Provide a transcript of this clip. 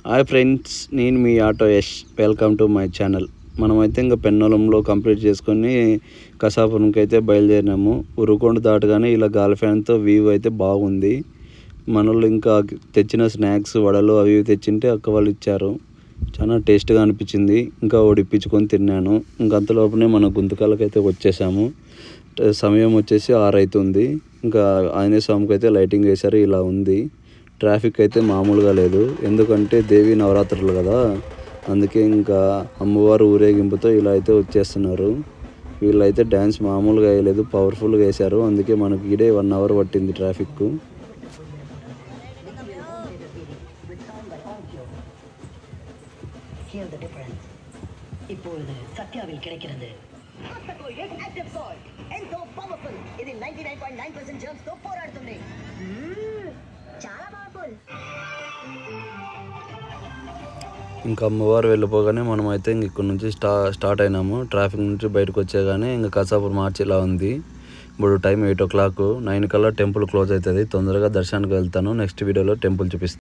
Hi friends, నేను మీ auto Yash. Welcome to my channel. మనమైతే ఇంకా పెన్నోలంలో కంప్లీట్ చేసుకొని కసాపురంకి అయితే బయలుదేరినాము. ఉరుకొండ దాటగానే ఇలా గాలి ఫ్యాన్తో వ్యూ అయితే బాగుంది. మనోళ్ళు ఇంకా తెచ్చిన స్నాక్స్ వడలు అవి తెచ్చింటే అక్క వాళ్ళు ఇచ్చారు. చాలా టేస్ట్గా అనిపించింది. ఇంకా ఓడిప్పించుకొని తిన్నాను. ఇంకా అంతలోపనే మన గుంతకాలకైతే వచ్చేసాము. సమయం వచ్చేసి 6 అవుతుంది. ఇంకా ఆంజనేయ స్వామికి అయితే లైటింగ్ వేశారు. ఇలా ఉంది. ట్రాఫిక్ అయితే మామూలుగా లేదు. ఎందుకంటే దేవి నవరాత్రులు కదా, అందుకే ఇంకా అమ్మవారు ఊరేగింపుతో ఇలా అయితే వచ్చేస్తున్నారు. వీళ్ళైతే డ్యాన్స్ మామూలుగా వేయలేదు, పవర్ఫుల్గా వేశారు. అందుకే మనకి ఇడే 1 అవర్ పట్టింది ట్రాఫిక్. இப்பொழுது சத்யாவில் கிடைக்கிறது. ఎంతో పవర్ఫుల్. ఇది 99.9% జర్మ్స్ తో పోరాడుతుంది. చాలా పవర్ఫుల్. ఇంకా అమ్మవారు వెళ్ళిపోగానే మనం అయితే ఇంక ఇక్కడ నుంచి స్టార్ట్ అయినాము. ట్రాఫిక్ నుంచి బయటకు వచ్చేగానే ఇంకా కసాపురం మార్చి ఇలా ఉంది. ఇప్పుడు టైం 8 o'clock. 9 కల్లా టెంపుల్ క్లోజ్ అవుతుంది. తొందరగా దర్శనానికి వెళ్తాను. నెక్స్ట్ వీడియోలో టెంపుల్ చూపిస్తాను.